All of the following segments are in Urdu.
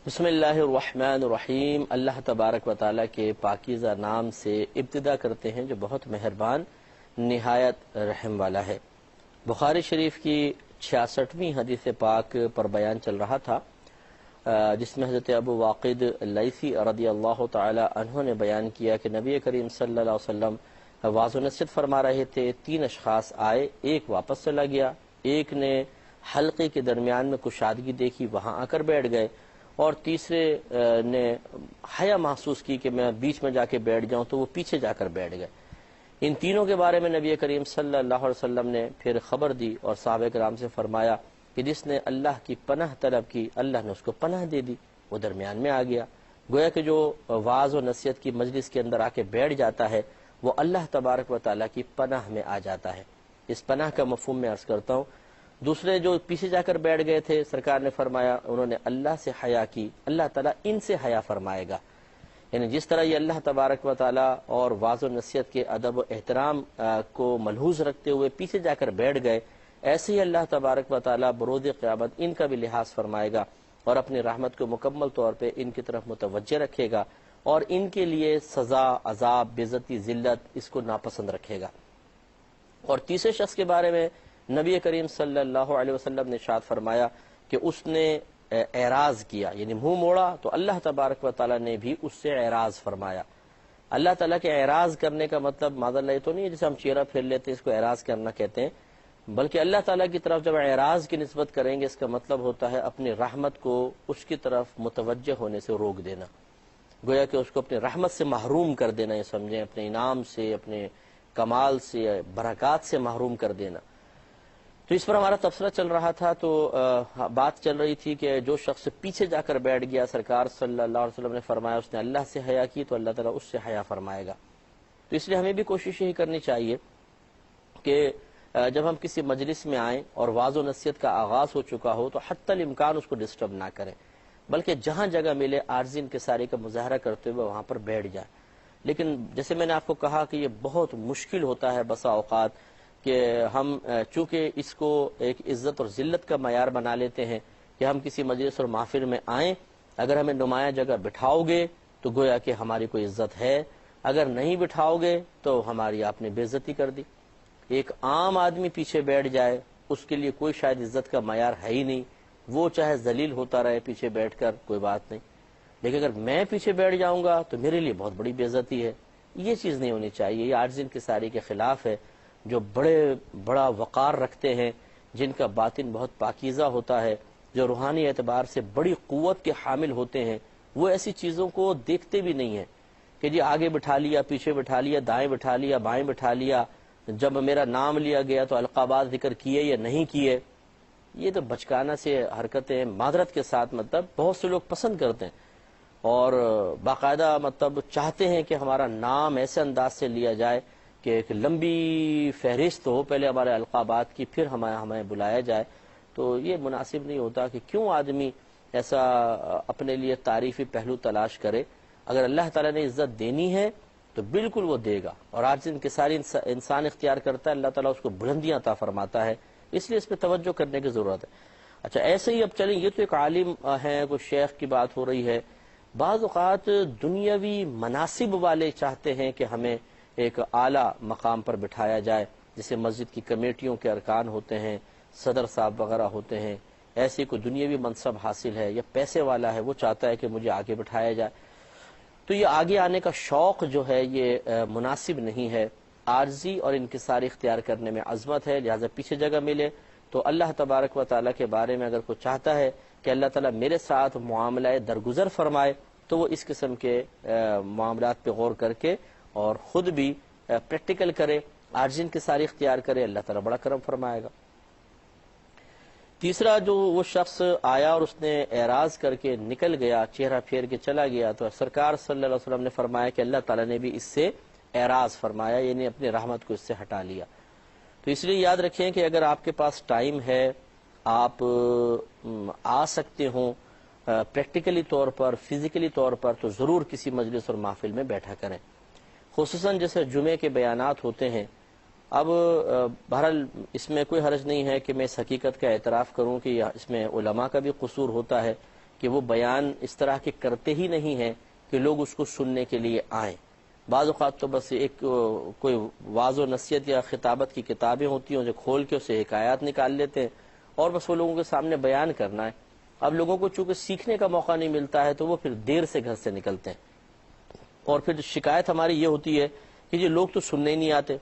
بسم اللہ الرحمن الرحیم۔ اللہ تبارک و تعالیٰ کے پاکیزہ نام سے ابتدا کرتے ہیں جو بہت مہربان نہایت رحم والا ہے۔ بخاری شریف کی 66ویں حدیث پاک پر بیان چل رہا تھا، جس میں حضرت ابو واقد لیثی رضی اللہ تعالی عنہ نے بیان کیا کہ نبی کریم صلی اللہ علیہ وسلم واعظ و نصیحت فرما رہے تھے، 3 اشخاص آئے، ایک واپس چلا گیا، ایک نے حلقے کے درمیان میں کشادگی دیکھی وہاں آ کر بیٹھ گئے، اور تیسرے نے حیا محسوس کی کہ میں بیچ میں جا کے بیٹھ جاؤں تو وہ پیچھے جا کر بیٹھ گئے۔ ان تینوں کے بارے میں نبی کریم صلی اللہ علیہ وسلم نے پھر خبر دی اور صحابہ کرام سے فرمایا کہ جس نے اللہ کی پناہ طلب کی اللہ نے اس کو پناہ دے دی، وہ درمیان میں آ گیا۔ گویا کہ جو وعظ و نصیحت کی مجلس کے اندر آ کے بیٹھ جاتا ہے وہ اللہ تبارک و تعالیٰ کی پناہ میں آ جاتا ہے۔ اس پناہ کا مفہوم میں عرض کرتا ہوں۔ دوسرے جو پیچھے جا کر بیٹھ گئے تھے، سرکار نے فرمایا انہوں نے اللہ سے حیا کی، اللہ تعالیٰ ان سے حیا فرمائے گا۔ یعنی جس طرح یہ اللہ تبارک و تعالیٰ اور وعظ و نصیحت کے ادب و احترام کو ملحوظ رکھتے ہوئے پیچھے جا کر بیٹھ گئے، ایسے ہی اللہ تبارک و تعالیٰ بروز قیامت ان کا بھی لحاظ فرمائے گا اور اپنی رحمت کو مکمل طور پہ ان کی طرف متوجہ رکھے گا اور ان کے لیے سزا، عذاب، بے عزتی، ذلت اس کو ناپسند رکھے گا۔ اور تیسرے شخص کے بارے میں نبی کریم صلی اللہ علیہ وسلم نے ارشاد فرمایا کہ اس نے اعراض کیا، یعنی منہ موڑا تو اللہ تبارک و تعالیٰ نے بھی اس سے اعراض فرمایا۔ اللہ تعالیٰ کے اعراض کرنے کا مطلب معذاللہ یہ تو نہیں ہے جسے ہم چہرہ پھیر لیتے ہیں اس کو اعراض کرنا کہتے ہیں، بلکہ اللہ تعالیٰ کی طرف جب اعراض کی نسبت کریں گے اس کا مطلب ہوتا ہے اپنی رحمت کو اس کی طرف متوجہ ہونے سے روک دینا، گویا کہ اس کو اپنی رحمت سے محروم کر دینا، یہ سمجھیں اپنے انعام سے، اپنے کمال سے، برکات سے محروم کر دینا۔ تو اس پر ہمارا تبصرہ چل رہا تھا، تو بات چل رہی تھی کہ جو شخص پیچھے جا کر بیٹھ گیا، سرکار صلی اللہ علیہ وسلم نے فرمایا اس نے اللہ سے حیا کی تو اللہ تعالیٰ اس سے حیا فرمائے گا۔ تو اس لیے ہمیں بھی کوشش یہی کرنی چاہیے کہ جب ہم کسی مجلس میں آئیں اور وعظ و نصیحت کا آغاز ہو چکا ہو تو حتی الامکان اس کو ڈسٹرب نہ کریں، بلکہ جہاں جگہ ملے عارضی انکساری کا مظاہرہ کرتے ہوئے وہاں پر بیٹھ جائیں۔ لیکن جیسے میں نے آپ کو کہا کہ یہ بہت مشکل ہوتا ہے بسا اوقات کہ ہم چونکہ اس کو ایک عزت اور ذلت کا معیار بنا لیتے ہیں کہ ہم کسی مجلس اور محفل میں آئیں، اگر ہمیں نمایاں جگہ بٹھاؤ گے تو گویا کہ ہماری کوئی عزت ہے، اگر نہیں بٹھاؤ گے تو ہماری آپ نے بے عزتی کر دی۔ ایک عام آدمی پیچھے بیٹھ جائے اس کے لیے کوئی شاید عزت کا معیار ہے ہی نہیں، وہ چاہے ذلیل ہوتا رہے پیچھے بیٹھ کر کوئی بات نہیں، لیکن اگر میں پیچھے بیٹھ جاؤں گا تو میرے لیے بہت بڑی بے عزتی ہے۔ یہ چیز نہیں ہونی چاہیے، یہ عاجز انکساری کے خلاف ہے۔ جو بڑا وقار رکھتے ہیں، جن کا باطن بہت پاکیزہ ہوتا ہے، جو روحانی اعتبار سے بڑی قوت کے حامل ہوتے ہیں، وہ ایسی چیزوں کو دیکھتے بھی نہیں ہیں کہ جی آگے بٹھا لیا، پیچھے بٹھا لیا، دائیں بٹھا لیا، بائیں بٹھا لیا، جب میرا نام لیا گیا تو القابات ذکر کیے یا نہیں کیے۔ یہ تو بچکانہ سے حرکتیں معذرت کے ساتھ مطلب بہت سے لوگ پسند کرتے ہیں اور باقاعدہ مطلب چاہتے ہیں کہ ہمارا نام ایسے انداز سے لیا جائے کہ ایک لمبی فہرست ہو پہلے ہمارے القابات کی، پھر ہمیں بلایا جائے۔ تو یہ مناسب نہیں ہوتا کہ کیوں آدمی ایسا اپنے لیے تعریفی پہلو تلاش کرے۔ اگر اللہ تعالیٰ نے عزت دینی ہے تو بالکل وہ دے گا، اور عاجز انکساری انسان اختیار کرتا ہے اللہ تعالیٰ اس کو بلندیاں عطا فرماتا ہے، اس لیے اس پہ توجہ کرنے کی ضرورت ہے۔ اچھا ایسے ہی اب چلیں، یہ تو ایک عالم ہے، کوئی شیخ کی بات ہو رہی ہے۔ بعض اوقات دنیاوی مناصب والے چاہتے ہیں کہ ہمیں ایک اعلیٰ مقام پر بٹھایا جائے، جیسے مسجد کی کمیٹیوں کے ارکان ہوتے ہیں، صدر صاحب وغیرہ ہوتے ہیں، ایسے کوئی دنیاوی منصب حاصل ہے یا پیسے والا ہے وہ چاہتا ہے کہ مجھے آگے بٹھایا جائے، تو یہ آگے آنے کا شوق جو ہے یہ مناسب نہیں ہے۔ عارضی اور انکساری اختیار کرنے میں عظمت ہے، لہذا پیچھے جگہ ملے تو اللہ تبارک و تعالیٰ کے بارے میں اگر کوئی چاہتا ہے کہ اللہ تعالیٰ میرے ساتھ معاملہ درگزر فرمائے تو وہ اس قسم کے معاملات پہ غور کر کے اور خود بھی پریکٹیکل کرے، عارضی انکساری اختیار کرے، اللہ تعالیٰ بڑا کرم فرمائے گا۔ تیسرا جو وہ شخص آیا اور اس نے اعراض کر کے نکل گیا، چہرہ پھیر کے چلا گیا، تو سرکار صلی اللہ علیہ وسلم نے فرمایا کہ اللہ تعالیٰ نے بھی اس سے اعراض فرمایا، یعنی اپنی رحمت کو اس سے ہٹا لیا۔ تو اس لیے یاد رکھیں کہ اگر آپ کے پاس ٹائم ہے، آپ آ سکتے ہوں پریکٹیکلی طور پر، فزیکلی طور پر، تو ضرور کسی مجلس اور محفل میں بیٹھا کریں، خصوصاً جیسے جمعے کے بیانات ہوتے ہیں۔ اب بہرحال اس میں کوئی حرج نہیں ہے کہ میں اس حقیقت کا اعتراف کروں کہ اس میں علماء کا بھی قصور ہوتا ہے کہ وہ بیان اس طرح کے کرتے ہی نہیں ہیں کہ لوگ اس کو سننے کے لیے آئیں. بعض اوقات تو بس ایک کوئی واعظ و نصیحت یا خطابت کی کتابیں ہوتی ہیں جو کھول کے اسے حکایات نکال لیتے ہیں اور بس وہ لوگوں کے سامنے بیان کرنا ہے. اب لوگوں کو چونکہ سیکھنے کا موقع نہیں ملتا ہے تو وہ پھر دیر سے گھر سے نکلتے ہیں. اور پھر شکایت ہماری یہ ہوتی ہے کہ یہ لوگ تو سننے ہی نہیں آتے.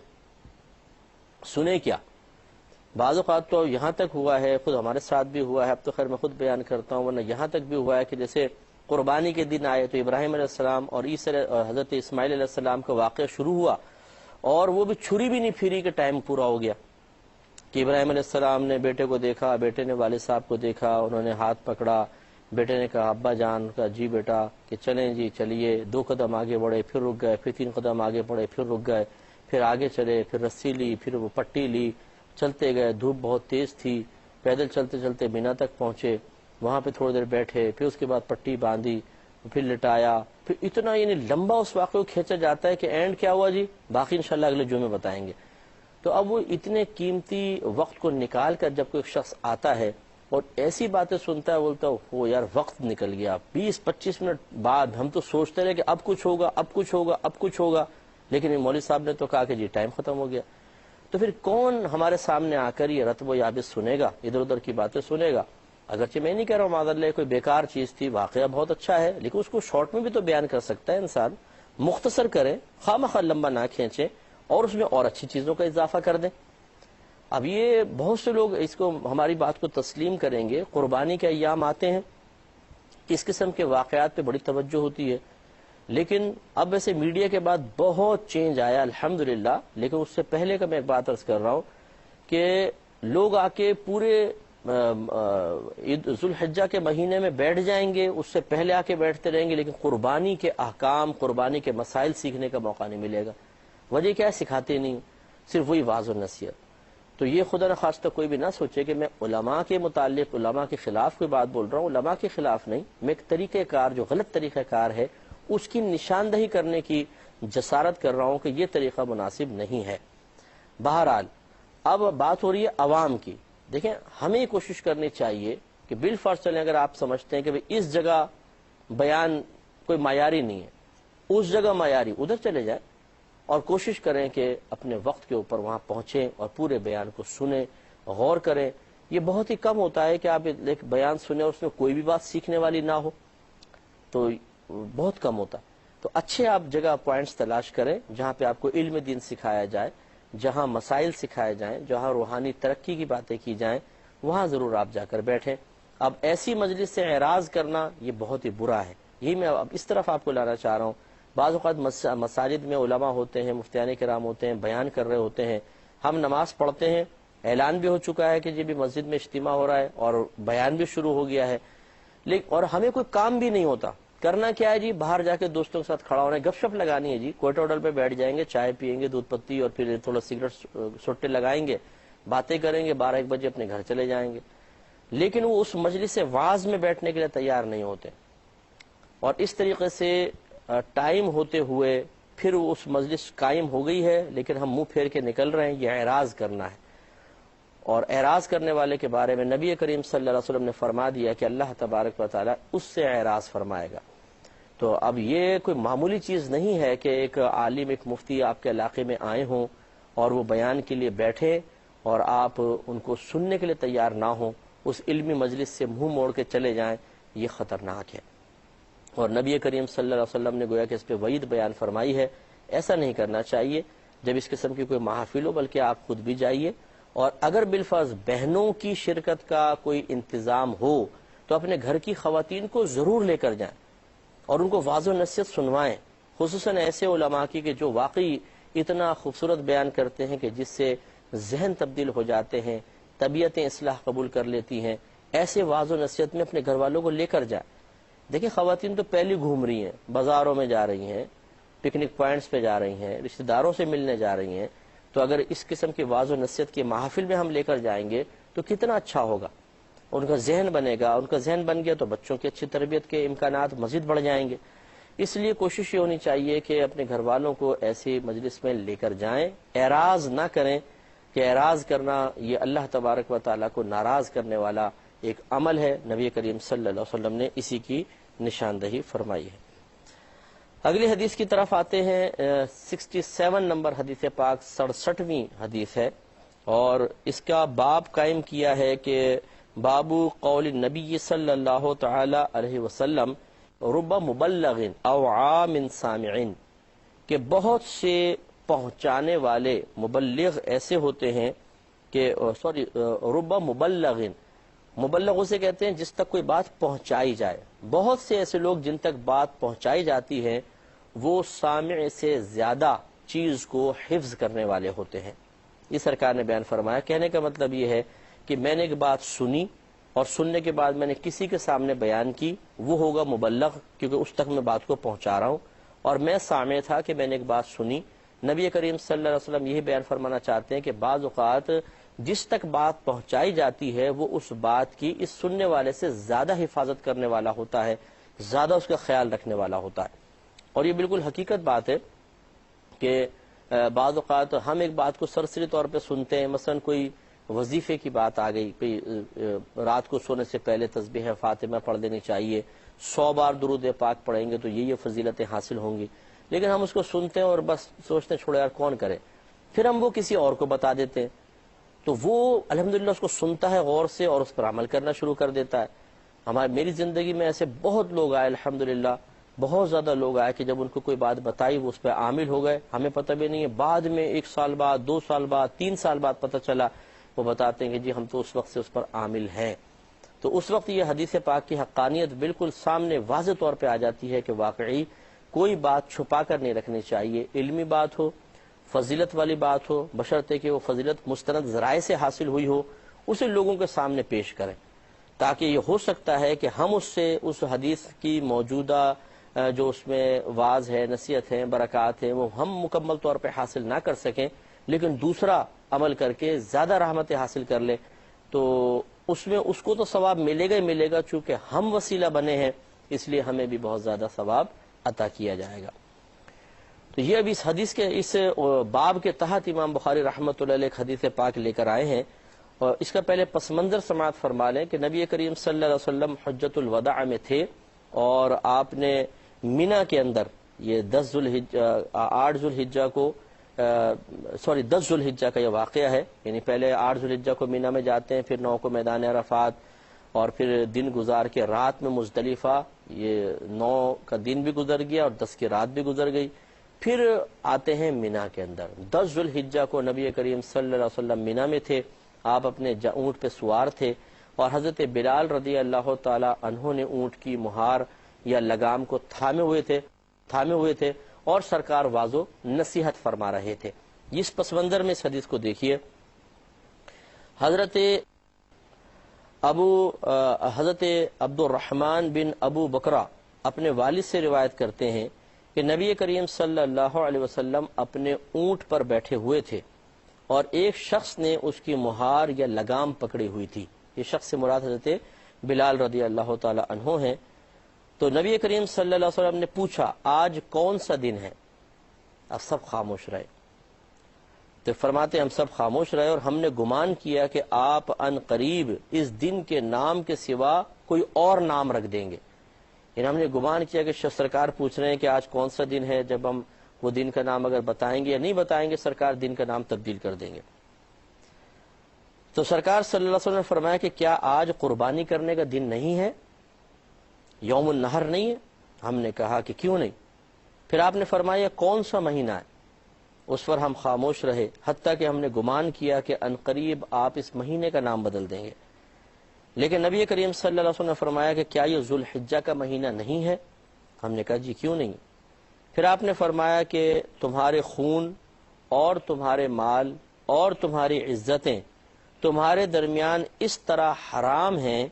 سنے کیا؟ بعض اوقات تو یہاں تک ہوا ہے، خود ہمارے ساتھ بھی ہوا ہے، اب تو خیر میں خود بیان کرتا ہوں، ورنہ یہاں تک بھی ہوا ہے کہ جیسے قربانی کے دن آئے تو ابراہیم علیہ السلام اور حضرت اسماعیل علیہ السلام کا واقعہ شروع ہوا اور وہ بھی چھری بھی نہیں پھری کہ ٹائم پورا ہو گیا کہ ابراہیم علیہ السلام نے بیٹے کو دیکھا، بیٹے نے والد صاحب کو دیکھا، انہوں نے ہاتھ پکڑا، بیٹے نے کہا ابا جان کا جی بیٹا کہ چلیں جی چلیے، 2 قدم آگے بڑھے پھر رک گئے، پھر 3 قدم آگے بڑھے پھر رک گئے، پھر آگے چلے، پھر رسی لی، پھر وہ پٹی لی، چلتے گئے. دھوپ بہت تیز تھی، پیدل چلتے چلتے مینا تک پہنچے، وہاں پہ تھوڑی دیر بیٹھے، پھر اس کے بعد پٹی باندھی، پھر لٹایا، پھر اتنا یعنی لمبا اس واقعے کو کھینچا جاتا ہے کہ اینڈ کیا ہوا جی باقی انشاءاللہ اگلے جمعے میں بتائیں گے. تو اب وہ اتنے قیمتی وقت کو نکال کر جب کوئی شخص آتا ہے اور ایسی باتیں سنتا ہے، بولتا ہو یار وقت نکل گیا، 20-25 منٹ بعد ہم تو سوچتے رہے کہ اب کچھ ہوگا اب کچھ ہوگا اب کچھ ہوگا، لیکن مولوی صاحب نے تو کہا کہ جی ٹائم ختم ہو گیا. تو پھر کون ہمارے سامنے آ کر یہ رتب و یابس سنے گا، ادھر ادھر کی باتیں سنے گا؟ اگرچہ میں نہیں کہہ رہا ہوں معاذ اللہ کوئی بیکار چیز تھی، واقعہ بہت اچھا ہے، لیکن اس کو شارٹ میں بھی تو بیان کر سکتا ہے انسان. مختصر کریں، خواہ لمبا نہ کھینچیں اور اس میں اور اچھی چیزوں کا اضافہ کر دیں. اب یہ بہت سے لوگ اس کو ہماری بات کو تسلیم کریں گے. قربانی کے ایام آتے ہیں، اس قسم کے واقعات پہ بڑی توجہ ہوتی ہے، لیکن اب ویسے میڈیا کے بعد بہت چینج آیا الحمدللہ. لیکن اس سے پہلے کا میں ایک بات عرض کر رہا ہوں کہ لوگ آ کے پورے ذوالحجہ کے مہینے میں بیٹھ جائیں گے، اس سے پہلے آ کے بیٹھتے رہیں گے، لیکن قربانی کے احکام، قربانی کے مسائل سیکھنے کا موقع نہیں ملے گا. وجہ کیا ہے؟ سکھاتے نہیں، صرف وہی واعظ و نصیحت. تو یہ خدا نخواستہ کوئی بھی نہ سوچے کہ میں علماء کے متعلق، علماء کے خلاف کوئی بات بول رہا ہوں. علماء کے خلاف نہیں، میں ایک طریقہ کار جو غلط طریقہ کار ہے اس کی نشاندہی کرنے کی جسارت کر رہا ہوں کہ یہ طریقہ مناسب نہیں ہے. بہرحال اب بات ہو رہی ہے عوام کی. دیکھیں ہمیں کوشش کرنی چاہیے کہ بالفرض چلیں اگر آپ سمجھتے ہیں کہ اس جگہ بیان کوئی معیاری نہیں ہے، اس جگہ معیاری، ادھر چلے جائیں اور کوشش کریں کہ اپنے وقت کے اوپر وہاں پہنچیں اور پورے بیان کو سنیں، غور کریں. یہ بہت ہی کم ہوتا ہے کہ آپ ایک بیان سنیں اور اس میں کوئی بھی بات سیکھنے والی نہ ہو، تو بہت کم ہوتا. تو اچھے آپ جگہ پوائنٹس تلاش کریں جہاں پہ آپ کو علم دین سکھایا جائے، جہاں مسائل سکھائے جائیں، جہاں روحانی ترقی کی باتیں کی جائیں، وہاں ضرور آپ جا کر بیٹھیں. اب ایسی مجلس سے اعراض کرنا یہ بہت ہی برا ہے. یہی میں اب اس طرف آپ کو لانا چاہ رہا ہوں. بعض اوقات مساجد میں علماء ہوتے ہیں، مفتیان کرام ہوتے ہیں، بیان کر رہے ہوتے ہیں، ہم نماز پڑھتے ہیں، اعلان بھی ہو چکا ہے کہ جی بھی مسجد میں اجتماع ہو رہا ہے اور بیان بھی شروع ہو گیا ہے، لیکن اور ہمیں کوئی کام بھی نہیں ہوتا. کرنا کیا ہے جی؟ باہر جا کے دوستوں کے ساتھ کھڑا ہونا ہے، گپ شپ لگانی ہے جی. کوئٹہ ہوٹل پہ بیٹھ جائیں گے، چائے پیئیں گے، دودھ پتی اور پھر تھوڑا سگریٹ سٹے لگائیں گے، باتیں کریں گے، 12-1 بجے اپنے گھر چلے جائیں گے. لیکن وہ اس مجلس واعظ میں بیٹھنے کے لیے تیار نہیں ہوتے. اور اس طریقے سے ٹائم ہوتے ہوئے پھر اس مجلس قائم ہو گئی ہے لیکن ہم منہ پھیر کے نکل رہے ہیں. یہ اعراض کرنا ہے. اور اعراض کرنے والے کے بارے میں نبی کریم صلی اللہ علیہ وسلم نے فرما دیا کہ اللہ تبارک و تعالی اس سے اعراض فرمائے گا. تو اب یہ کوئی معمولی چیز نہیں ہے کہ ایک عالم، ایک مفتی آپ کے علاقے میں آئے ہوں اور وہ بیان کے لیے بیٹھے اور آپ ان کو سننے کے لیے تیار نہ ہوں، اس علمی مجلس سے منہ موڑ کے چلے جائیں. یہ خطرناک ہے. اور نبی کریم صلی اللہ علیہ وسلم نے گویا کہ اس پہ وعید بیان فرمائی ہے. ایسا نہیں کرنا چاہیے. جب اس قسم کی کوئی محافل ہو بلکہ آپ خود بھی جائیے، اور اگر بالفرض بہنوں کی شرکت کا کوئی انتظام ہو تو اپنے گھر کی خواتین کو ضرور لے کر جائیں اور ان کو واضح و نصیحت سنوائیں، خصوصاً ایسے علماء کی کہ جو واقعی اتنا خوبصورت بیان کرتے ہیں کہ جس سے ذہن تبدیل ہو جاتے ہیں، طبیعتیں اصلاح قبول کر لیتی ہیں. ایسے واضح و نصیحت میں اپنے گھر والوں کو لے کر جائیں. دیکھیں خواتین تو پہلی گھوم رہی ہیں، بازاروں میں جا رہی ہیں، پکنک پوائنٹس پہ جا رہی ہیں، رشتہ داروں سے ملنے جا رہی ہیں. تو اگر اس قسم کی واضح و نصیحت کی محافل میں ہم لے کر جائیں گے تو کتنا اچھا ہوگا. ان کا ذہن بنے گا. ان کا ذہن بن گیا تو بچوں کی اچھی تربیت کے امکانات مزید بڑھ جائیں گے. اس لیے کوشش یہ ہونی چاہیے کہ اپنے گھر والوں کو ایسی مجلس میں لے کر جائیں. اعراض نہ کریں کہ اعراض کرنا یہ اللہ تبارک و تعالیٰ کو ناراض کرنے والا ایک عمل ہے، نبی کریم صلی اللہ علیہ وسلم نے اسی کی نشاندہی فرمائی ہے۔ اگلی حدیث کی طرف آتے ہیں، 67 نمبر حدیث پاک 67ویں حدیث ہے، اور اس کا باب قائم کیا ہے کہ بابو قول نبی صلی اللہ تعالی علیہ وسلم رب مبلغ او عام سامعین، کہ بہت سے پہنچانے والے مبلغ ایسے ہوتے ہیں کہ رب مبلغ، مبلغ اسے کہتے ہیں جس تک کوئی بات پہنچائی جائے، بہت سے ایسے لوگ جن تک بات پہنچائی جاتی ہے وہ سامع سے زیادہ چیز کو حفظ کرنے والے ہوتے ہیں۔ یہ سرکار نے بیان فرمایا۔ کہنے کا مطلب یہ ہے کہ میں نے ایک بات سنی اور سننے کے بعد میں نے کسی کے سامنے بیان کی، وہ ہوگا مبلغ، کیونکہ اس تک میں بات کو پہنچا رہا ہوں، اور میں سامع تھا کہ میں نے ایک بات سنی۔ نبی کریم صلی اللہ علیہ وسلم یہی بیان فرمانا چاہتے ہیں کہ بعض اوقات جس تک بات پہنچائی جاتی ہے وہ اس بات کی اس سننے والے سے زیادہ حفاظت کرنے والا ہوتا ہے، زیادہ اس کا خیال رکھنے والا ہوتا ہے۔ اور یہ بالکل حقیقت بات ہے کہ بعض اوقات ہم ایک بات کو سرسری طور پہ سنتے ہیں، مثلا کوئی وظیفے کی بات آ گئی، کوئی رات کو سونے سے پہلے تسبیح فاطمہ پڑھ لینی چاہیے، 100 بار درود پاک پڑھیں گے تو یہ فضیلتیں حاصل ہوں گی، لیکن ہم اس کو سنتے ہیں اور بس سوچتے ہیں چھوڑے یار کون کرے، پھر ہم وہ کسی اور کو بتا دیتے ہیں، تو وہ الحمدللہ اس کو سنتا ہے غور سے اور اس پر عمل کرنا شروع کر دیتا ہے۔ میری زندگی میں ایسے بہت لوگ آئے، الحمدللہ بہت زیادہ لوگ آئے کہ جب ان کو کوئی بات بتائی وہ اس پہ عامل ہو گئے، ہمیں پتہ بھی نہیں ہے، بعد میں 1 سال بعد، 2 سال بعد، 3 سال بعد پتہ چلا، وہ بتاتے ہیں کہ جی ہم تو اس وقت سے اس پر عامل ہیں۔ تو اس وقت یہ حدیث پاک کی حقانیت بالکل سامنے واضح طور پہ آ جاتی ہے کہ واقعی کوئی بات چھپا کر نہیں رکھنی چاہیے، علمی بات ہو، فضیلت والی بات ہو، بشرطے کہ وہ فضیلت مستند ذرائع سے حاصل ہوئی ہو، اسے لوگوں کے سامنے پیش کریں، تاکہ یہ ہو سکتا ہے کہ ہم اس سے اس حدیث کی موجودہ جو اس میں واعظ ہے، نصیحت ہے، برکات ہیں، وہ ہم مکمل طور پہ حاصل نہ کر سکیں، لیکن دوسرا عمل کر کے زیادہ رحمتیں حاصل کر لے، تو اس میں اس کو تو ثواب ملے گا ہی ملے گا، چونکہ ہم وسیلہ بنے ہیں اس لیے ہمیں بھی بہت زیادہ ثواب عطا کیا جائے گا۔ تو یہ ابھی اس حدیث کے اس باب کے تحت امام بخاری رحمۃ اللہ علیہ ایک حدیث پاک لے کر آئے ہیں، اور اس کا پہلے پس منظر سماعت فرما لیں کہ نبی کریم صلی اللہ علیہ وسلم حجۃ الوداع میں تھے، اور آپ نے مینا کے اندر یہ 10 ذوالحجہ کو 10 ذوالحجہ کا یہ واقعہ ہے، یعنی پہلے 8 ذوالحجہ کو مینا میں جاتے ہیں، پھر 9 کو میدان عرفات، اور پھر دن گزار کے رات میں مزدلفہ، یہ 9 کا دن بھی گزر گیا اور 10 کی رات بھی گزر گئی، پھر آتے ہیں مینا کے اندر۔ 10 ذوالحجہ کو نبی کریم صلی اللہ علیہ وسلم مینا میں تھے، آپ اپنے اونٹ پہ سوار تھے، اور حضرت بلال رضی اللہ تعالی عنہ نے اونٹ کی مہار یا لگام کو تھامے ہوئے تھے اور سرکار واضح نصیحت فرما رہے تھے۔ اس پس منظر میں اس حدیث کو دیکھیے، حضرت عبد الرحمن بن ابو بکرہ اپنے والد سے روایت کرتے ہیں کہ نبی کریم صلی اللہ علیہ وسلم اپنے اونٹ پر بیٹھے ہوئے تھے اور ایک شخص نے اس کی مہار یا لگام پکڑی ہوئی تھی۔ یہ شخص سے مراد حضرت بلال رضی اللہ تعالی عنہ ہیں۔ تو نبی کریم صلی اللہ علیہ وسلم نے پوچھا آج کون سا دن ہے؟ اب سب خاموش رہے۔ تو فرماتے ہم سب خاموش رہے اور ہم نے گمان کیا کہ آپ ان قریب اس دن کے نام کے سوا کوئی اور نام رکھ دیں گے، یعنی ہم نے گمان کیا کہ سرکار پوچھ رہے ہیں کہ آج کون سا دن ہے، جب ہم وہ دن کا نام اگر بتائیں گے یا نہیں بتائیں گے سرکار دن کا نام تبدیل کر دیں گے۔ تو سرکار صلی اللہ علیہ وسلم نے فرمایا کہ کیا آج قربانی کرنے کا دن نہیں ہے، یوم النحر نہیں ہے؟ ہم نے کہا کہ کیوں نہیں؟ پھر آپ نے فرمایا کون سا مہینہ ہے؟ اس پر ہم خاموش رہے حتیٰ کہ ہم نے گمان کیا کہ عنقریب آپ اس مہینے کا نام بدل دیں گے۔ لیکن نبی کریم صلی اللہ علیہ وسلم نے فرمایا کہ کیا یہ ذوالحجہ کا مہینہ نہیں ہے؟ ہم نے کہا جی کیوں نہیں؟ پھر آپ نے فرمایا کہ تمہارے خون اور تمہارے مال اور تمہاری عزتیں تمہارے درمیان اس طرح حرام ہیں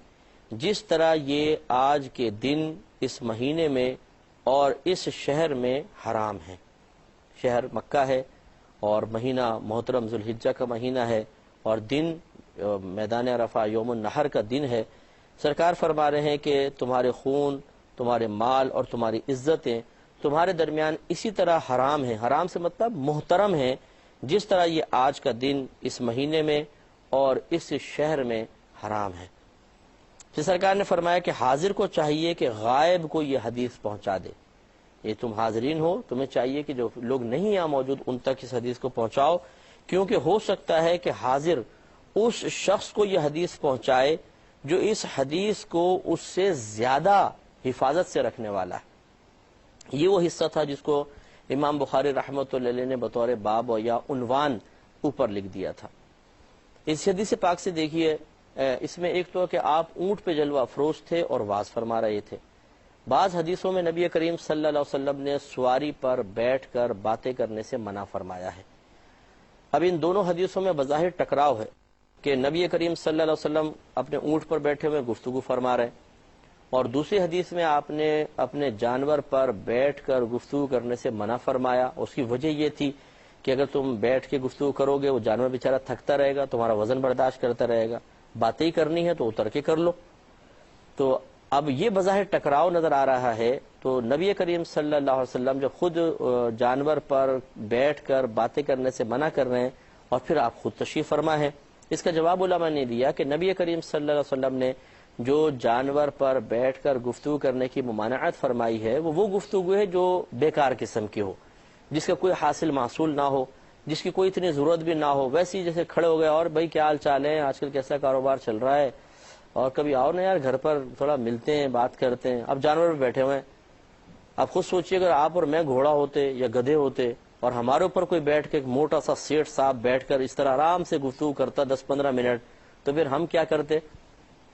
جس طرح یہ آج کے دن اس مہینے میں اور اس شہر میں حرام ہیں۔ شہر مکہ ہے اور مہینہ محترم ذوالحجہ کا مہینہ ہے اور دن میدان عرفہ یوم النحر کا دن ہے۔ سرکار فرما رہے ہیں کہ تمہارے خون، تمہارے مال اور تمہاری عزتیں تمہارے درمیان اسی طرح حرام ہیں، حرام سے مطلب محترم ہیں، جس طرح یہ آج کا دن اس مہینے میں اور اس شہر میں حرام ہے۔ پھر سرکار نے فرمایا کہ حاضر کو چاہیے کہ غائب کو یہ حدیث پہنچا دے. یہ تم حاضرین ہو، تمہیں چاہیے کہ جو لوگ نہیں یہاں موجود ان تک اس حدیث کو پہنچاؤ، کیونکہ ہو سکتا ہے کہ حاضر اس شخص کو یہ حدیث پہنچائے جو اس حدیث کو اس سے زیادہ حفاظت سے رکھنے والا ہے. یہ وہ حصہ تھا جس کو امام بخاری رحمۃ اللہ علیہ نے بطور باب یا عنوان اوپر لکھ دیا تھا. اس حدیث پاک سے دیکھیے، اس میں ایک تو کہ آپ اونٹ پہ جلوہ افروز تھے اور واز فرما رہے تھے. بعض حدیثوں میں نبی کریم صلی اللہ علیہ وسلم نے سواری پر بیٹھ کر باتیں کرنے سے منع فرمایا ہے. اب ان دونوں حدیثوں میں بظاہر ٹکراؤ ہے کہ نبی کریم صلی اللہ علیہ وسلم اپنے اونٹ پر بیٹھے ہوئے گفتگو فرما رہے ہیں، اور دوسری حدیث میں آپ نے اپنے جانور پر بیٹھ کر گفتگو کرنے سے منع فرمایا. اس کی وجہ یہ تھی کہ اگر تم بیٹھ کے گفتگو کرو گے وہ جانور بیچارہ تھکتا رہے گا، تمہارا وزن برداشت کرتا رہے گا. باتیں ہی کرنی ہے تو اتر کے کر لو. تو اب یہ بظاہر ٹکراؤ نظر آ رہا ہے. تو نبی کریم صلی اللہ علیہ وسلم جو خود جانور پر بیٹھ کر باتیں کرنے سے منع کر رہے ہیں اور پھر آپ خود تشریف فرما ہے. اس کا جواب علماء نے دیا کہ نبی کریم صلی اللہ علیہ وسلم نے جو جانور پر بیٹھ کر گفتگو کرنے کی ممانعت فرمائی ہے وہ گفتگو ہے جو بیکار قسم کی ہو، جس کا کوئی حاصل محصول نہ ہو، جس کی کوئی اتنی ضرورت بھی نہ ہو. ویسے ہی جیسے کھڑے ہو گئے اور بھائی کیا حال چال ہے، آج کل کیسا کاروبار چل رہا ہے، اور کبھی آؤ نا یار گھر پر تھوڑا ملتے ہیں بات کرتے ہیں. اب جانور پہ بیٹھے ہوئے ہیں. آپ خود سوچیے اگر آپ اور میں گھوڑا ہوتے یا گدھے ہوتے اور ہمارے اوپر کوئی بیٹھ کے ایک موٹا سا سیٹ صاحب بیٹھ کر اس طرح آرام سے گفتگو کرتا 10-15 منٹ، تو پھر ہم کیا کرتے؟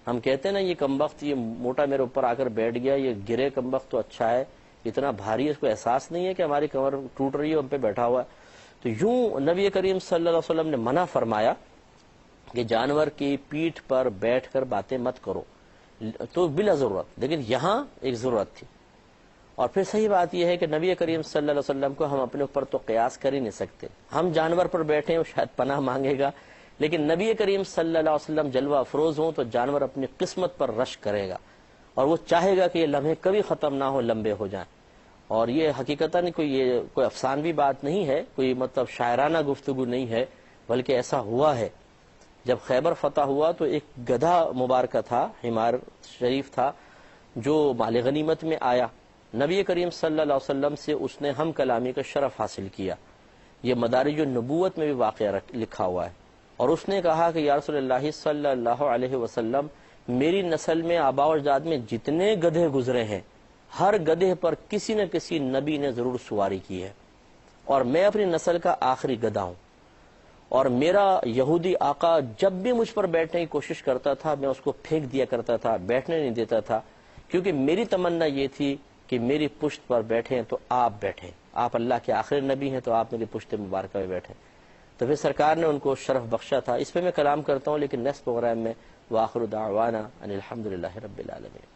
ہم کہتے ہیں نا یہ کمبخت، یہ موٹا میرے اوپر آ کر بیٹھ گیا، یہ گرے کمبخت تو اچھا ہے، اتنا بھاری ہے، اس کو احساس نہیں ہے کہ ہماری کمر ٹوٹ رہی ہے، ہم پہ بیٹھا ہوا ہے. تو یوں نبی کریم صلی اللہ علیہ وسلم نے منع فرمایا کہ جانور کی پیٹھ پر بیٹھ کر باتیں مت کرو، تو بلا ضرورت. لیکن یہاں ایک ضرورت تھی. اور پھر صحیح بات یہ ہے کہ نبی کریم صلی اللہ علیہ وسلم کو ہم اپنے اوپر تو قیاس کر ہی نہیں سکتے. ہم جانور پر بیٹھے ہیں وہ شاید پناہ مانگے گا، لیکن نبی کریم صلی اللہ علیہ وسلم جلوہ افروز ہوں تو جانور اپنی قسمت پر رشک کرے گا اور وہ چاہے گا کہ یہ لمحے کبھی ختم نہ ہو، لمبے ہو جائیں. اور یہ حقیقتاً کوئی افسانوی بات نہیں ہے، کوئی مطلب شاعرانہ گفتگو نہیں ہے، بلکہ ایسا ہوا ہے. جب خیبر فتح ہوا تو ایک گدھا مبارکہ تھا، حمار شریف تھا، جو مال غنیمت میں آیا. نبی کریم صلی اللہ علیہ وسلم سے اس نے ہم کلامی کا شرف حاصل کیا. یہ مدارج النبوت میں بھی واقعہ لکھا ہوا ہے. اور اس نے کہا کہ یا رسول اللہ صلی اللہ علیہ وسلم، میری نسل میں آباء و اجداد میں جتنے گدھے گزرے ہیں ہر گدھے پر کسی نہ کسی نبی نے ضرور سواری کی ہے، اور میں اپنی نسل کا آخری گدھا ہوں. اور میرا یہودی آقا جب بھی مجھ پر بیٹھنے کی کوشش کرتا تھا میں اس کو پھینک دیا کرتا تھا، بیٹھنے نہیں دیتا تھا، کیونکہ میری تمنا یہ تھی کہ میری پشت پر بیٹھیں تو آپ بیٹھیں، آپ اللہ کے آخری نبی ہیں تو آپ میری پشت مبارکہ میں بیٹھیں. تو پھر سرکار نے ان کو شرف بخشا تھا. اس پہ میں کلام کرتا ہوں لیکن نیکسٹ پروگرام میں. وآخر دعوانا ان الحمدللہ رب العالمین.